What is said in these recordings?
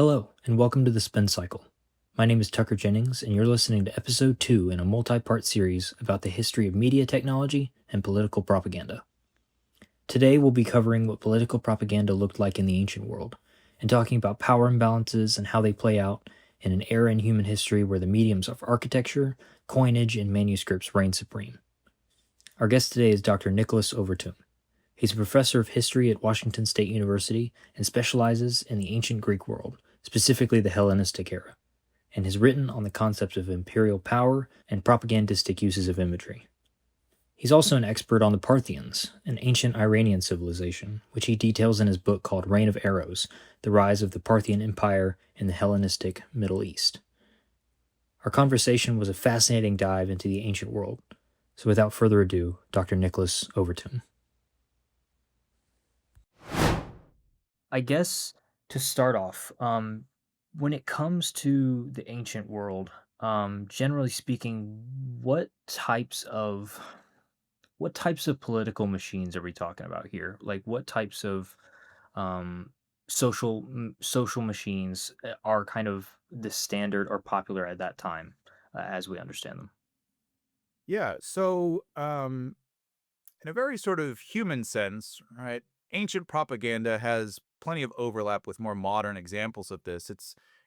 Hello, and welcome to the Spin Cycle. My name is Tucker Jennings, and you're listening to episode 2 in a multi part series about the history of media technology and political propaganda. Today, we'll be covering what political propaganda looked like in the ancient world, and talking about power imbalances and how they play out in an era in human history where the mediums of architecture, coinage, and manuscripts reign supreme. Our guest today is Dr. Nikolaus Overtoom. He's a professor of history at Washington State University and specializes in the ancient Greek world, specifically the Hellenistic era, and has written on the concepts of imperial power and propagandistic uses of imagery. He's also an expert on the Parthians, an ancient Iranian civilization, which he details in his book called Reign of Arrows: The Rise of the Parthian Empire in the Hellenistic Middle East. Our conversation was a fascinating dive into the ancient world. So without further ado, Dr. Nikolaus Overtoom. I guess to start off, when it comes to the ancient world, generally speaking, what types of political machines are we talking about here? Like, what types of um, social machines are kind of the standard or popular at that time, as we understand them? Yeah. In a very sort of human sense, right, ancient propaganda has plenty of overlap with more modern examples of this.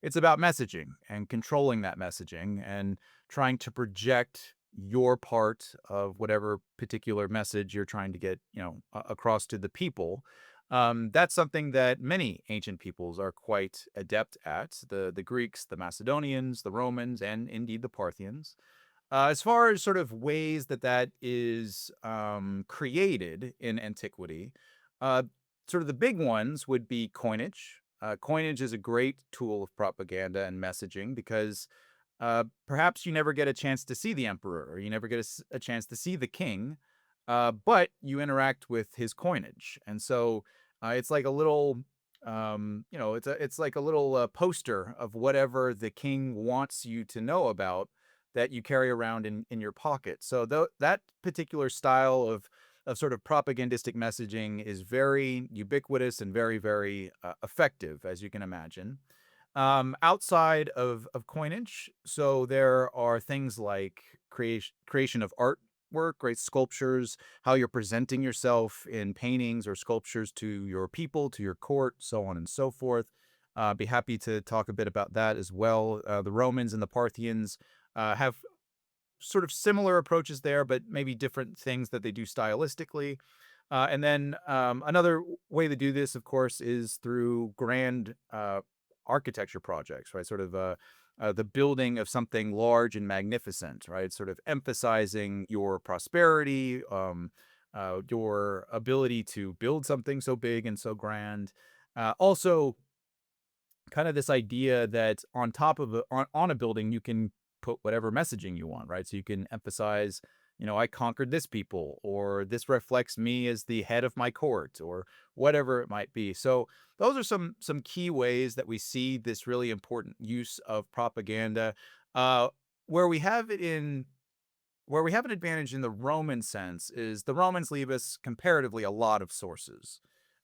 It's about messaging and controlling that messaging and trying to project your part of whatever particular message you're trying to get, across to the people. That's something that many ancient peoples are quite adept at. The Greeks, the Macedonians, the Romans, and indeed the Parthians. As far as sort of ways that that is created in antiquity, uh, sort of the big ones would be coinage. Coinage is a great tool of propaganda and messaging because perhaps you never get a chance to see the emperor or you never get a chance to see the king, but you interact with his coinage, and so it's like a little. It's like a little poster of whatever the king wants you to know about that you carry around in your pocket. So that particular style of sort of propagandistic messaging is very ubiquitous and very effective, as you can imagine. Outside of coinage, so there are things like creation of artwork, great sculptures, how you're presenting yourself in paintings or sculptures to your people, to your court, so on and so forth. Be happy to talk a bit about that as well. The Romans and the Parthians have sort of similar approaches there, but maybe different things that they do stylistically. And then another way to do this, of course, is through grand architecture projects, right? Sort of the building of something large and magnificent, right? Sort of emphasizing your prosperity, your ability to build something so big and so grand. Also, kind of this idea that on top of on a building you can put whatever messaging you want, right? So you can emphasize, I conquered this people, or this reflects me as the head of my court, or whatever it might be. So those are some key ways that we see this really important use of propaganda. uh where we have it in where we have an advantage in the Roman sense is the Romans leave us comparatively a lot of sources.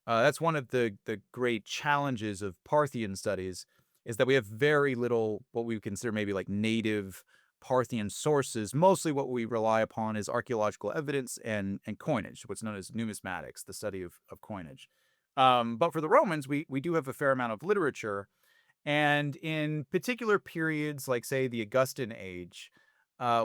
That's one of the great challenges of Parthian studies, is that we have very little what we would consider maybe like native Parthian sources. Mostly what we rely upon is archaeological evidence and coinage, what's known as numismatics, the study of coinage. But for the Romans, we do have a fair amount of literature, and in particular periods like, say, the Augustan age,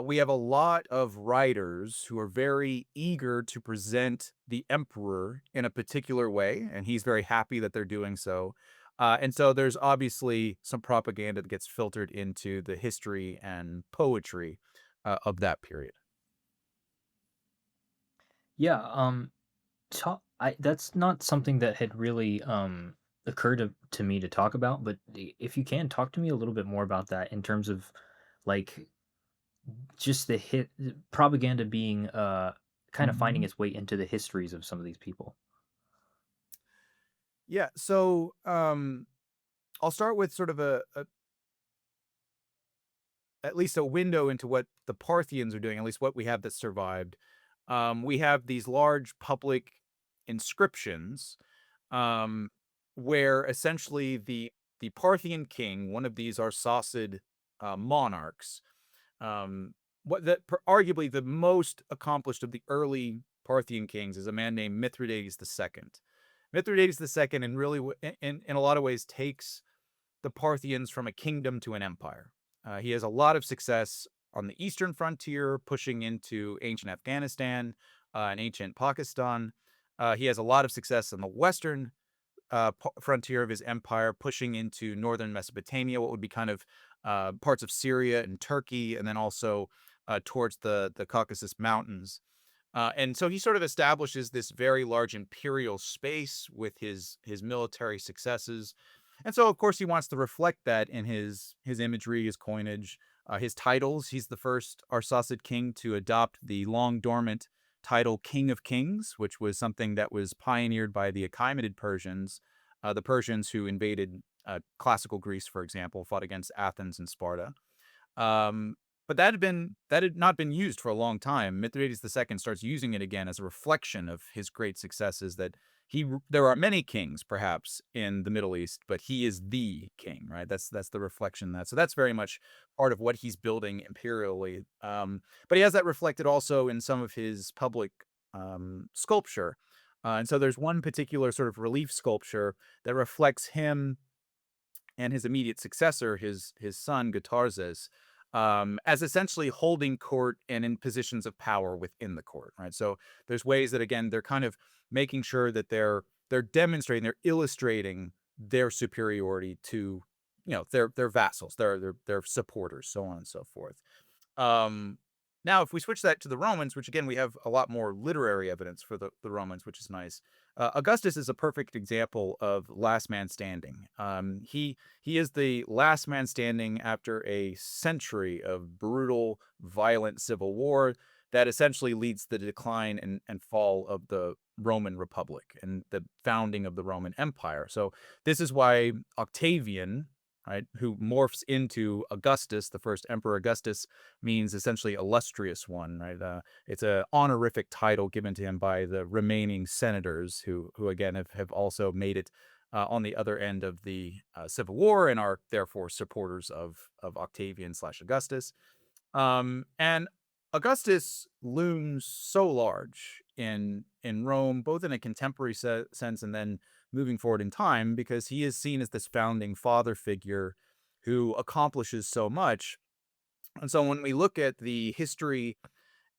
we have a lot of writers who are very eager to present the emperor in a particular way, and he's very happy that they're doing so. And so there's obviously some propaganda that gets filtered into the history and poetry of that period. Yeah, that's not something that had really occurred to me to talk about, but if you can talk to me a little bit more about that in terms of like just the hit propaganda being kind of finding Mhm. its way into the histories of some of these people. Yeah, so I'll start with sort of at least a window into what the Parthians are doing, at least what we have that survived. We have these large public inscriptions, um, where essentially the the Parthian king, one of these Arsacid monarchs, um, arguably the most accomplished of the early Parthian kings is a man named Mithridates II. Mithridates II, and really, in a lot of ways, takes the Parthians from a kingdom to an empire. He has a lot of success on the eastern frontier, pushing into ancient Afghanistan and ancient Pakistan. He has a lot of success on the western frontier of his empire, pushing into northern Mesopotamia, what would be kind of parts of Syria and Turkey, and then also towards the Caucasus Mountains. And so he sort of establishes this very large imperial space with his military successes. And so, of course, he wants to reflect that in his imagery, his coinage, his titles. He's the first Arsacid king to adopt the long dormant title King of Kings, which was something that was pioneered by the Achaemenid Persians, the Persians who invaded classical Greece, for example, fought against Athens and Sparta. Um, but that had not been used for a long time. Mithridates II starts using it again as a reflection of his great successes. That there are many kings, perhaps, in the Middle East, but he is the king, right? That's the reflection of that. So that's very much part of what he's building imperially. But he has that reflected also in some of his public sculpture. And so there's one particular sort of relief sculpture that reflects him and his immediate successor, his son Gatarzes, as essentially holding court and in positions of power within the court, right? So there's ways that again they're kind of making sure that they're demonstrating, they're illustrating their superiority to their vassals, their supporters, so on and so forth. Um, Now, if we switch that to the Romans, which again we have a lot more literary evidence for the Romans, which is nice. Augustus is a perfect example of last man standing. He is the last man standing after a century of brutal, violent civil war that essentially leads to the decline and fall of the Roman Republic and the founding of the Roman Empire. So this is why Octavian, right, who morphs into Augustus, the first Emperor Augustus, means essentially illustrious one, right? It's a honorific title given to him by the remaining senators who again have also made it on the other end of the Civil War and are therefore supporters of Octavian slash Augustus. And Augustus looms so large in Rome, both in a contemporary sense and then moving forward in time, because he is seen as this founding father figure who accomplishes so much. And so when we look at the history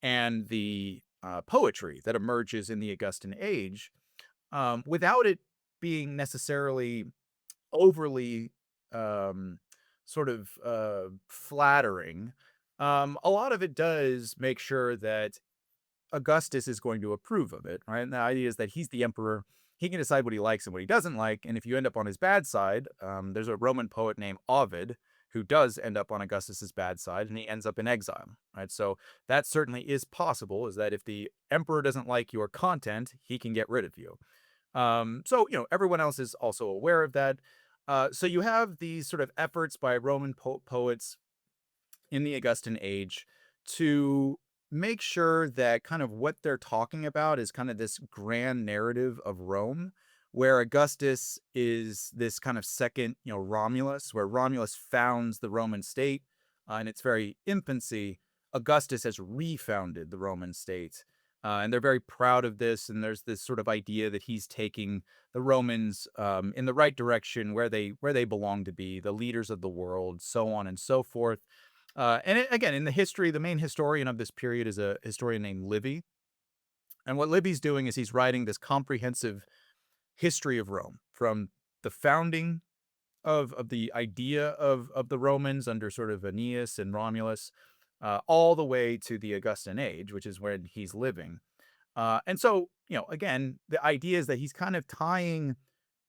and the poetry that emerges in the Augustan age, without it being necessarily overly um, sort of flattering, a lot of it does make sure that Augustus is going to approve of it, right? And the idea is that he's the emperor. He can decide what he likes and what he doesn't like. And if you end up on his bad side, there's a Roman poet named Ovid who does end up on Augustus's bad side, and he ends up in exile, right? So that certainly is possible. Is that if the emperor doesn't like your content, he can get rid of you. So everyone else is also aware of that. So you have these sort of efforts by Roman poets in the Augustan age to make sure that kind of what they're talking about is kind of this grand narrative of Rome, where Augustus is this kind of second, Romulus, where Romulus founds the Roman state in its very infancy. Augustus has refounded the Roman state. And they're very proud of this. And there's this sort of idea that he's taking the Romans in the right direction, where they belong to be, the leaders of the world, so on and so forth. Again, in the history, the main historian of this period is a historian named Livy. And what Livy's doing is he's writing this comprehensive history of Rome from the founding of the idea of the Romans under sort of Aeneas and Romulus, all the way to the Augustan age, which is where he's living. And so, again, the idea is that he's kind of tying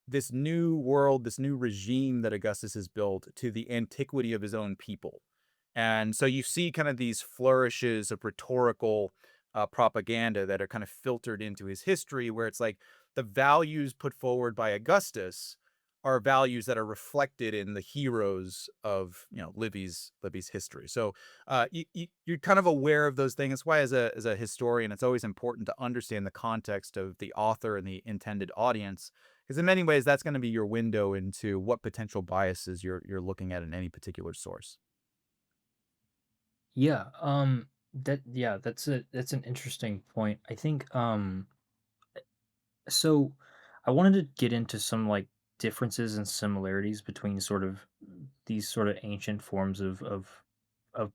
this new world, this new regime that Augustus has built to the antiquity of his own people. And so you see kind of these flourishes of rhetorical propaganda that are kind of filtered into his history, where it's like the values put forward by Augustus are values that are reflected in the heroes of Livy's history. So you're kind of aware of those things. That's why, as a historian, it's always important to understand the context of the author and the intended audience Because in many ways, that's going to be your window into what potential biases you're looking at in any particular source. Yeah, that's an interesting point. I think so I wanted to get into some like differences and similarities between sort of these sort of ancient forms of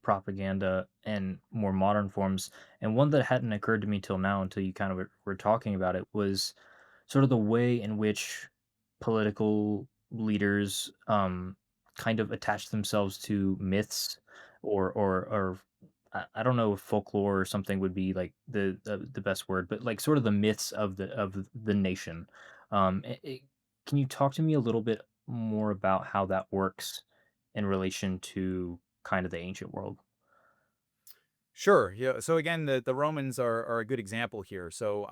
propaganda and more modern forms. And one that hadn't occurred to me till now until you kind of were talking about it was sort of the way in which political leaders kind of attach themselves to myths or I don't know if folklore or something would be like the best word, but like sort of the myths of the nation. Can you talk to me a little bit more about how that works in relation to kind of the ancient world? Sure. Yeah. So again, the Romans are a good example here. So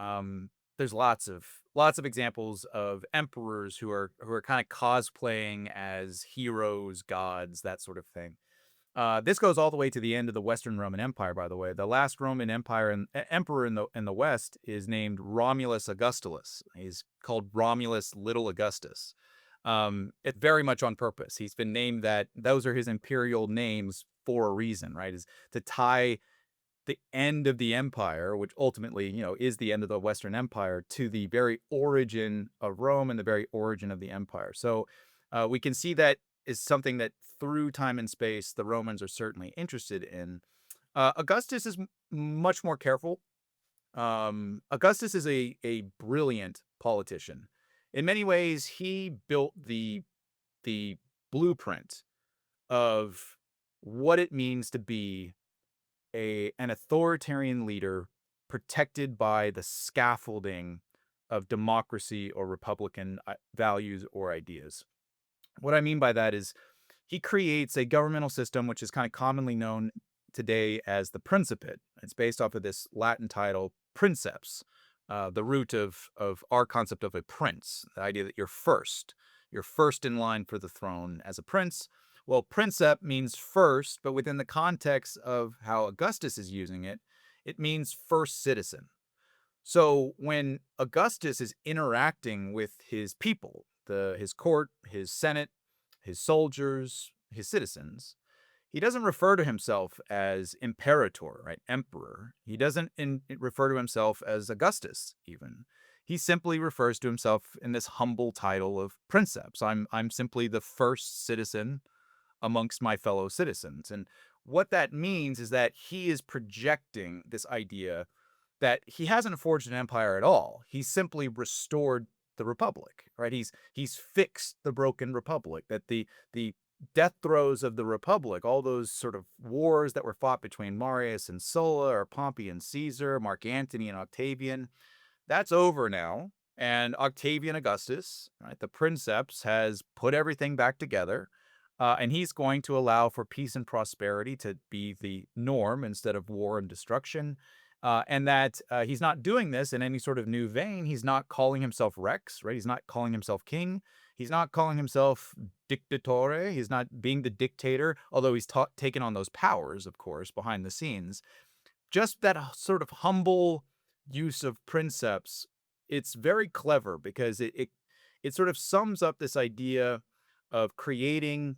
there's lots of examples of emperors who are kind of cosplaying as heroes, gods, that sort of thing. This goes all the way to the end of the Western Roman Empire, by the way. The last Roman Empire and emperor in the West is named Romulus Augustulus. He's called Romulus Little Augustus. It's very much on purpose. He's been named that. Those are his imperial names for a reason, right? Is to tie the end of the empire, which ultimately, is the end of the Western Empire, to the very origin of Rome and the very origin of the empire. So we can see that is something that through time and space, the Romans are certainly interested in. Augustus is much more careful. Augustus is a brilliant politician. In many ways, he built the blueprint of what it means to be an authoritarian leader protected by the scaffolding of democracy or republican values or ideas. What I mean by that is he creates a governmental system which is kind of commonly known today as the Principate. It's based off of this Latin title, princeps, the root of our concept of a prince, the idea that you're first in line for the throne as a prince. Well, princeps means first, but within the context of how Augustus is using it, it means first citizen. So when Augustus is interacting with his people, his court, his senate, his soldiers, his citizens, he doesn't refer to himself as imperator, right? Emperor. He doesn't refer to himself as Augustus, even. He simply refers to himself in this humble title of princeps. I'm simply the first citizen amongst my fellow citizens. And what that means is that he is projecting this idea that he hasn't forged an empire at all. He's simply restored the republic, right? He's fixed the broken republic. That the death throes of the republic, all those sort of wars that were fought between Marius and Sulla, or Pompey and Caesar, Mark Antony and Octavian, that's over now. And Octavian Augustus, right, the princeps, has put everything back together. And he's going to allow for peace and prosperity to be the norm instead of war and destruction. And that he's not doing this in any sort of new vein. He's not calling himself Rex, right? He's not calling himself king. He's not calling himself dictatore. He's not being the dictator, although he's taken on those powers, of course, behind the scenes. Just that sort of humble use of princeps, it's very clever because it sort of sums up this idea of creating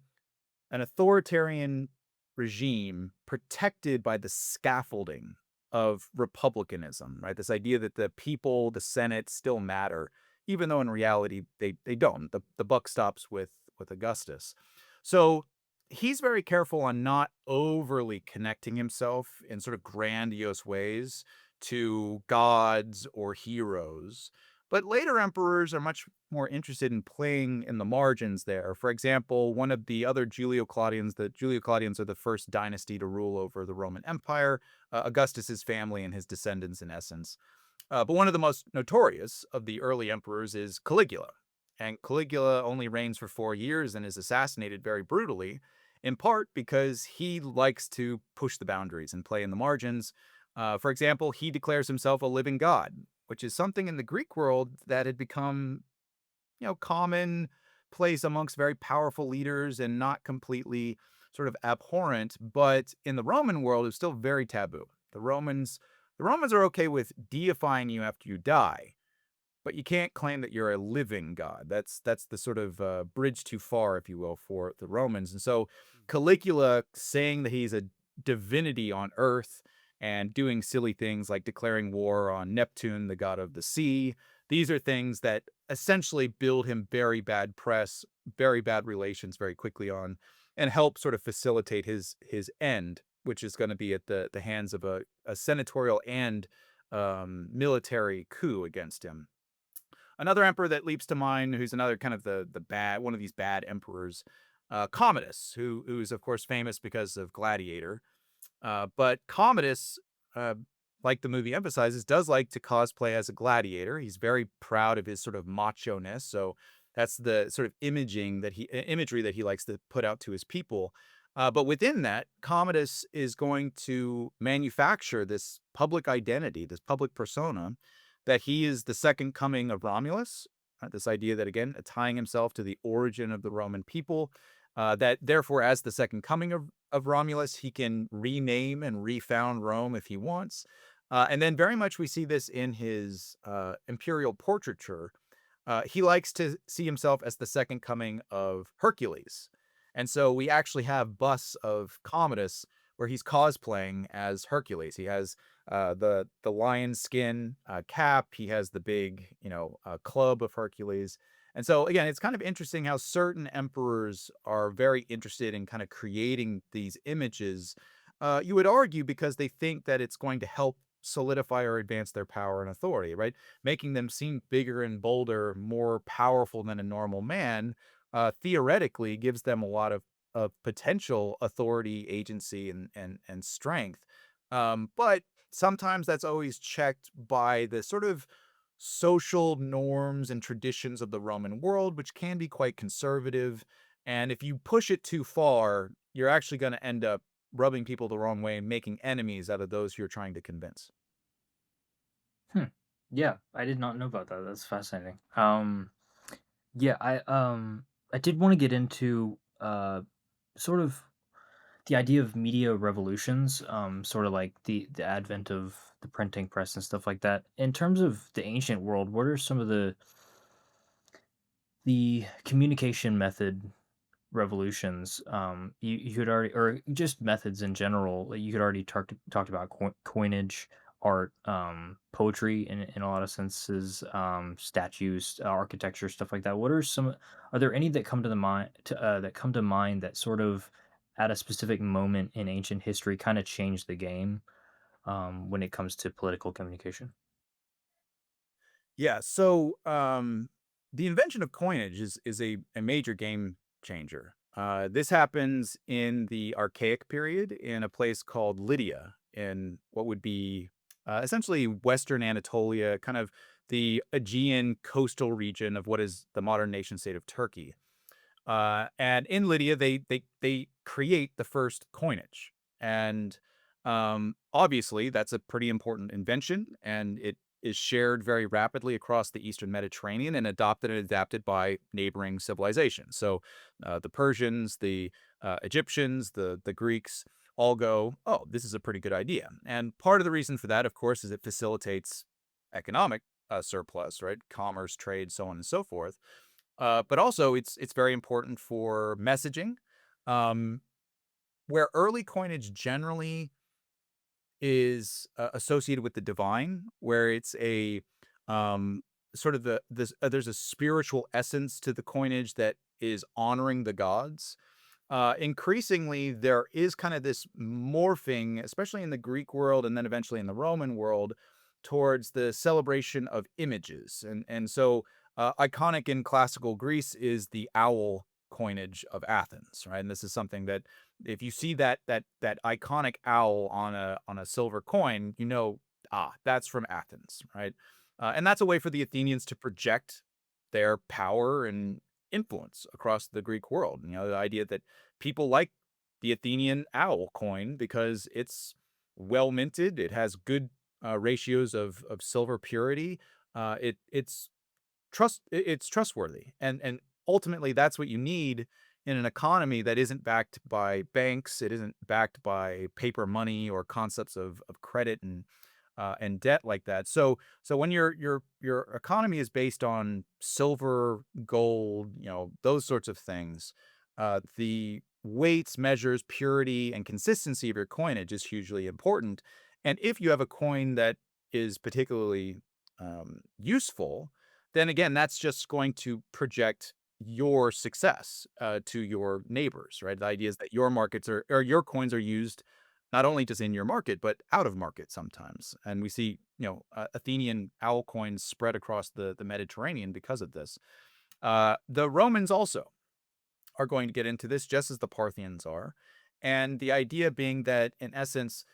an authoritarian regime protected by the scaffolding of republicanism, right? This idea that the people, the Senate still matter, even though in reality they don't. The buck stops with Augustus. So he's very careful on not overly connecting himself in sort of grandiose ways to gods or heroes. But later emperors are much more interested in playing in the margins there. For example, one of the other the Julio Claudians are the first dynasty to rule over the Roman Empire, Augustus's family and his descendants in essence. But one of the most notorious of the early emperors is Caligula. And Caligula only reigns for 4 years and is assassinated very brutally, in part because he likes to push the boundaries and play in the margins. For example, he declares himself a living god, which is something in the Greek world that had become, common place amongst very powerful leaders and not completely sort of abhorrent. But in the Roman world, it's still very taboo. The Romans are okay with deifying you after you die, but you can't claim that you're a living God. That's the sort of bridge too far, if you will, for the Romans. And so Caligula saying that he's a divinity on Earth and doing silly things like declaring war on Neptune, the god of the sea. These are things that essentially build him very bad press, very bad relations very quickly on, and help sort of facilitate his end, which is going to be at the hands of a senatorial and military coup against him. Another emperor that leaps to mind, who's another kind of the bad one of these bad emperors, Commodus, who's of course famous because of Gladiator. But Commodus, uh, like the movie emphasizes, does like to cosplay as a gladiator. He's very proud of his sort of macho-ness. So that's the sort of imagery that he likes to put out to his people. But within that, Commodus is going to manufacture this public identity, this public persona, that he is the second coming of Romulus. This idea that, again, tying himself to the origin of the Roman people, that therefore, as the second coming of Romulus, he can rename and refound Rome if he wants. And then very much we see this in his imperial portraiture. He likes to see himself as the second coming of Hercules. And so we actually have busts of Commodus where he's cosplaying as Hercules. He has the lion skin cap. He has the big, club of Hercules. And so again, it's kind of interesting how certain emperors are very interested in kind of creating these images. You would argue because they think that it's going to help solidify or advance their power and authority, right? Making them seem bigger and bolder, more powerful than a normal man, theoretically gives them a lot of potential authority, agency, and strength. But sometimes that's always checked by the sort of social norms and traditions of the Roman world, which can be quite conservative. And if you push it too far, you're actually going to end up rubbing people the wrong way and making enemies out of those you're trying to convince. Hmm. Yeah, I did not know about that. That's fascinating. Yeah, I did want to get into sort of the idea of media revolutions, sort of like the advent of the printing press and stuff like that. In terms of the ancient world, what are some of the communication method revolutions you could already, or just methods in general, like, you could already talked about coinage, art, poetry in a lot of senses, statues, architecture, stuff like that. What are some, are there any that come to the mind that come to mind that sort of at a specific moment in ancient history kind of changed the game when it comes to political communication? Yeah, so the invention of coinage is a major game changer. This happens in the Archaic period in a place called Lydia, in what would be essentially Western Anatolia, kind of the Aegean coastal region of what is the modern nation state of Turkey. And in Lydia, they create the first coinage, and obviously that's a pretty important invention, and it is shared very rapidly across the Eastern Mediterranean and adopted and adapted by neighboring civilizations. So the Persians, the Egyptians, the Greeks all go, oh, this is a pretty good idea. And part of the reason for that, of course, is it facilitates economic surplus, right? Commerce, trade, so on and so forth. But also it's very important for messaging, um, where early coinage generally is associated with the divine, where it's a um, sort of there's a spiritual essence to the coinage that is honoring the gods. Increasingly, there is kind of this morphing, especially in the Greek world and then eventually in the Roman world, towards the celebration of images. And so, iconic in classical Greece is the owl coinage of Athens, right? And this is something that if you see that iconic owl on a silver coin, you know, ah, that's from Athens, right? And that's a way for the Athenians to project their power and influence across the Greek world. You know, the idea that people like the Athenian owl coin because it's well minted. It has good ratios of silver purity. It's trustworthy, and ultimately that's what you need in an economy that isn't backed by banks. It isn't backed by paper money or concepts of credit and and debt like that. So when your economy is based on silver, gold, those sorts of things, the weights, measures, purity, and consistency of your coinage is hugely important. And if you have a coin that is particularly useful, then again, that's just going to project your success to your neighbors, right? The idea is that your markets are, or your coins are used not only just in your market, but out of market sometimes. And we see, Athenian owl coins spread across the Mediterranean because of this. The Romans also are going to get into this, just as the Parthians are. And the idea being that, in essence,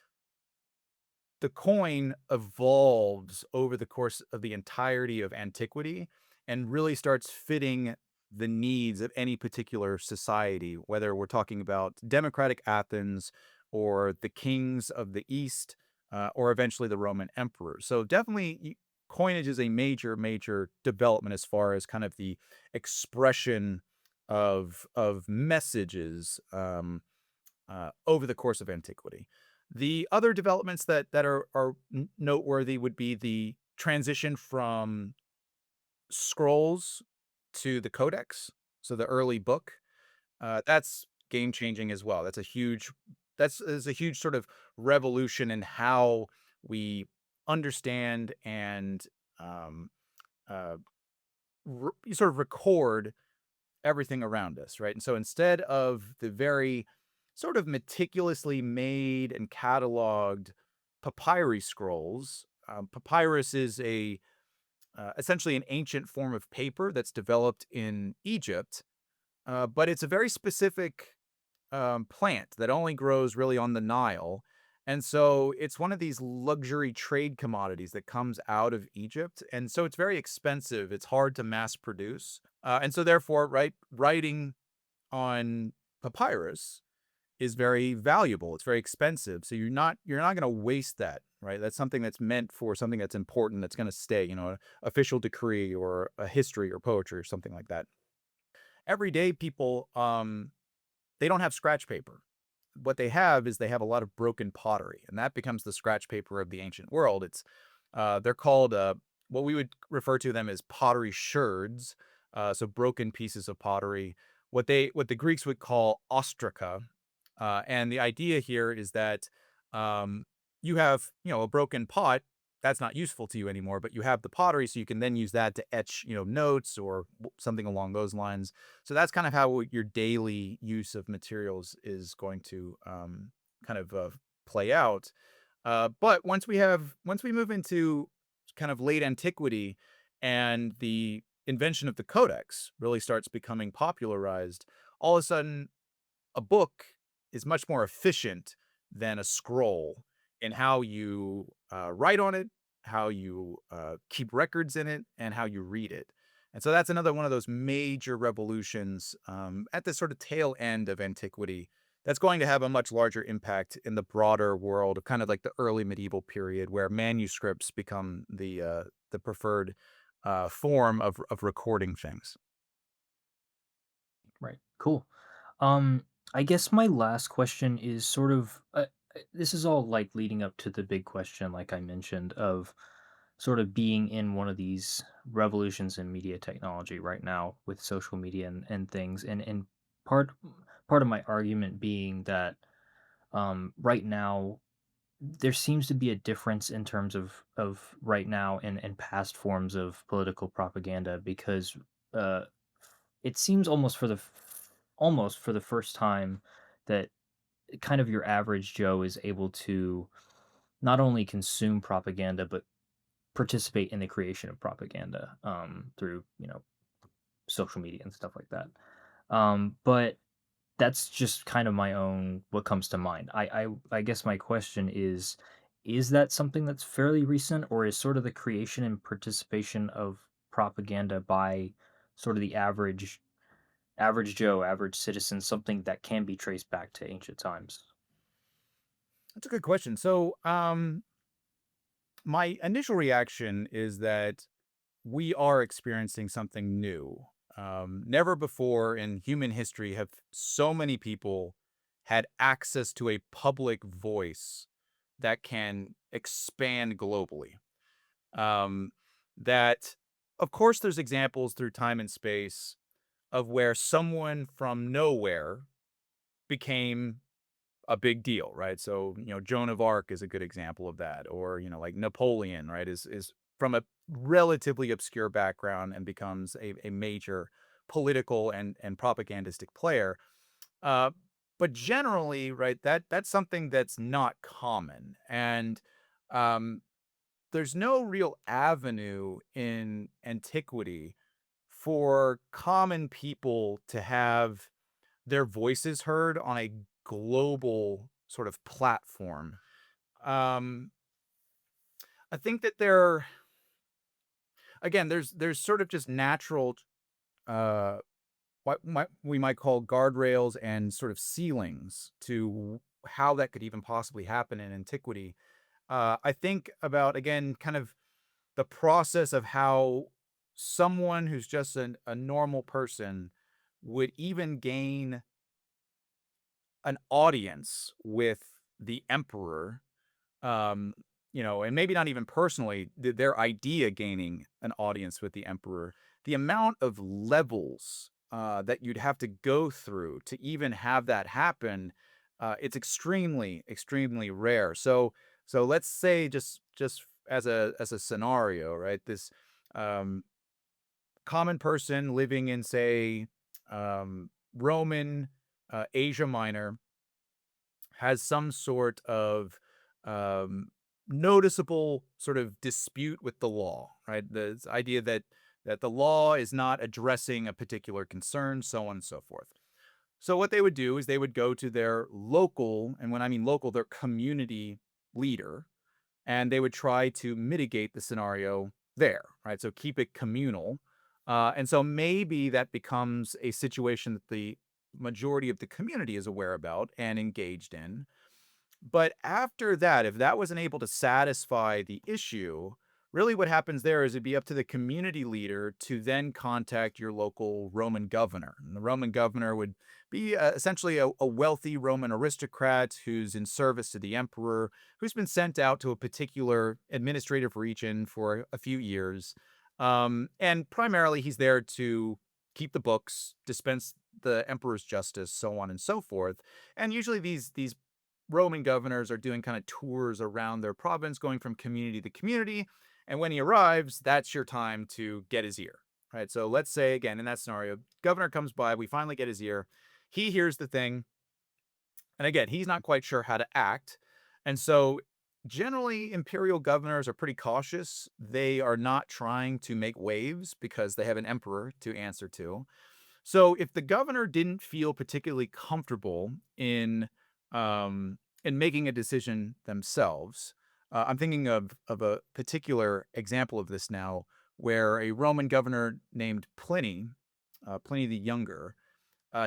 the coin evolves over the course of the entirety of antiquity and really starts fitting the needs of any particular society, whether we're talking about democratic Athens or the kings of the East, or eventually the Roman emperors. So definitely, coinage is a major, major development as far as kind of the expression of messages, over the course of antiquity. The other developments that are noteworthy would be the transition from scrolls to the codex, so the early book. That's game changing as well. That's is a huge sort of revolution in how we understand and um, uh, sort of record everything around us, right? And so instead of the very sort of meticulously made and cataloged papyri scrolls, papyrus is a essentially an ancient form of paper that's developed in Egypt, but it's a very specific plant that only grows really on the Nile. And so it's one of these luxury trade commodities that comes out of Egypt. And so it's very expensive. It's hard to mass produce. And so therefore, right, writing on papyrus is very valuable. It's very expensive. So you're not going to waste that, right? That's something that's meant for something that's important, that's going to stay, an official decree or a history or poetry or something like that. Everyday people, they don't have scratch paper. What they have is they have a lot of broken pottery, and that becomes the scratch paper of the ancient world. They're called, what we would refer to them as pottery sherds, so broken pieces of pottery. What the Greeks would call ostraca, and the idea here is that, um, you have, a broken pot that's not useful to you anymore, but you have the pottery, so you can then use that to etch, notes or something along those lines. So that's kind of how your daily use of materials is going to, kind of play out. But once we move into kind of late antiquity and the invention of the codex really starts becoming popularized, all of a sudden a book is much more efficient than a scroll in how you write on it, how you keep records in it, and how you read it. And so that's another one of those major revolutions, at the sort of tail end of antiquity, that's going to have a much larger impact in the broader world of kind of like the early medieval period, where manuscripts become the preferred form of recording things. Right. Cool. Um, I guess my last question is sort of this is all like leading up to the big question, like I mentioned, of sort of being in one of these revolutions in media technology right now with social media and things. And part part of my argument being that right now there seems to be a difference in terms of right now and past forms of political propaganda because uh, it seems almost for the first time that kind of your average Joe is able to not only consume propaganda but participate in the creation of propaganda through social media and stuff like that. But that's just kind of my own what comes to mind. I guess my question is that something that's fairly recent, or is sort of the creation and participation of propaganda by sort of the average Joe, average citizen, something that can be traced back to ancient times? That's a good question. So, my initial reaction is that we are experiencing something new. Never before in human history have so many people had access to a public voice that can expand globally. Um, that, of course, there's examples through time and space of where someone from nowhere became a big deal, right? So, Joan of Arc is a good example of that, or, like Napoleon, right, is from a relatively obscure background and becomes a major political and propagandistic player. Uh, but generally, right, that's something that's not common. And um, there's no real avenue in antiquity for common people to have their voices heard on a global sort of platform. Um, I think that there's sort of just natural, uh, what we might call guardrails and sort of ceilings to how that could even possibly happen in antiquity. I think about, again, kind of the process of how someone who's just a normal person would even gain an audience with the emperor, um, and maybe not even personally, their idea gaining an audience with the emperor, the amount of levels that you'd have to go through to even have that happen, it's extremely, extremely rare. So let's say, just as a scenario, right? This um, common person living in, say, Roman Asia Minor has some sort of um, noticeable sort of dispute with the law, right? The idea that the law is not addressing a particular concern, so on and so forth. So what they would do is they would go to their local, and when I mean local, their community leader, and they would try to mitigate the scenario there, right? So keep it communal. And so maybe that becomes a situation that the majority of the community is aware about and engaged in. But after that, if that wasn't able to satisfy the issue, really what happens there is it'd be up to the community leader to then contact your local Roman governor. And the Roman governor would be essentially a wealthy Roman aristocrat who's in service to the emperor, who's been sent out to a particular administrative region for a few years. And primarily he's there to keep the books, dispense the emperor's justice, so on and so forth. And usually these Roman governors are doing kind of tours around their province, going from community to community. And when he arrives, that's your time to get his ear, right? So let's say, again, in that scenario, governor comes by, we finally get his ear. He hears the thing. And again, he's not quite sure how to act. And so generally, imperial governors are pretty cautious. They are not trying to make waves because they have an emperor to answer to. So if the governor didn't feel particularly comfortable in making a decision themselves, I'm thinking of a particular example of this now, where a Roman governor named Pliny, Pliny the Younger,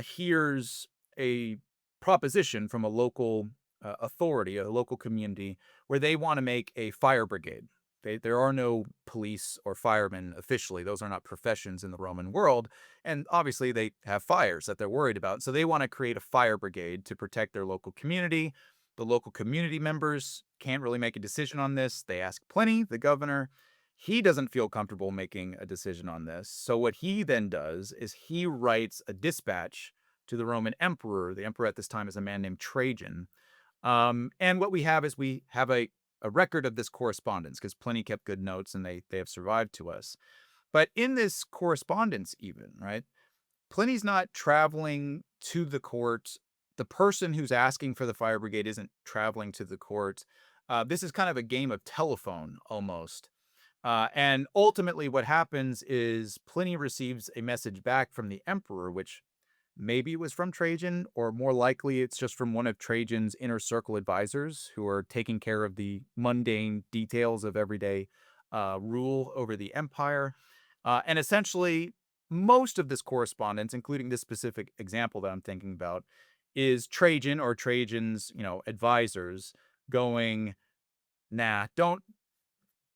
hears a proposition from a local authority, a local community, where they want to make a fire brigade. There are no police or firemen officially. Those are not professions in the Roman world. And obviously, they have fires that they're worried about. So they want to create a fire brigade to protect their local community. The local community members can't really make a decision on this. They ask Pliny, the governor. He doesn't feel comfortable making a decision on this. So what he then does is he writes a dispatch to the Roman emperor. The emperor at this time is a man named Trajan. And what we have is we have a record of this correspondence because Pliny kept good notes and they have survived to us. But in this correspondence, even, right, Pliny's not traveling to the court. The person who's asking for the fire brigade isn't traveling to the court. This is kind of a game of telephone almost. And ultimately, what happens is Pliny receives a message back from the emperor, which maybe it was from Trajan, or more likely it's just from one of Trajan's inner circle advisors who are taking care of the mundane details of everyday rule over the empire. And essentially, most of this correspondence, including this specific example that I'm thinking about, is Trajan or Trajan's, advisors going, nah, don't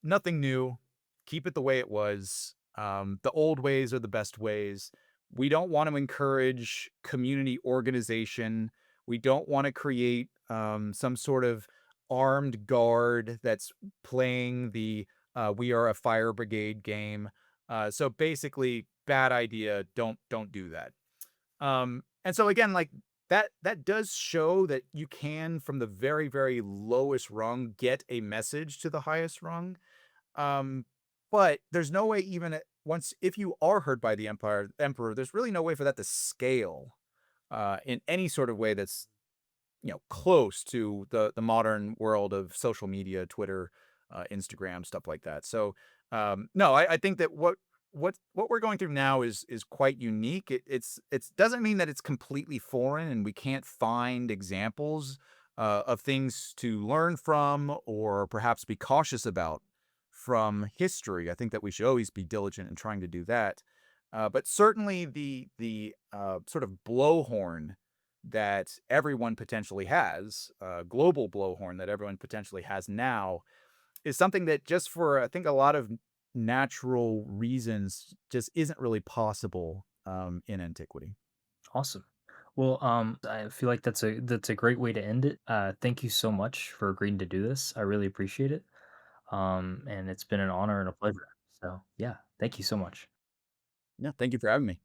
nothing new. Keep it the way it was. The old ways are the best ways. We don't want to encourage community organization. We don't want to create some sort of armed guard that's playing the "We Are a Fire Brigade" game. So basically, bad idea. Don't do that. And so again, like that does show that you can, from the very, very lowest rung, get a message to the highest rung. Um, but there's no way even once if you are heard by the emperor, there's really no way for that to scale in any sort of way that's close to the modern world of social media, Twitter, Instagram, stuff like that. So, no, I think that what we're going through now is quite unique. It's doesn't mean that it's completely foreign and we can't find examples of things to learn from or perhaps be cautious about from history. I think that we should always be diligent in trying to do that. But certainly the sort of blowhorn that everyone potentially has, global blowhorn that everyone potentially has now, is something that just for I think a lot of natural reasons just isn't really possible in antiquity. Awesome. Well, I feel like that's a great way to end it. Thank you so much for agreeing to do this. I really appreciate it. And it's been an honor and a pleasure. So yeah, thank you so much. Yeah, thank you for having me.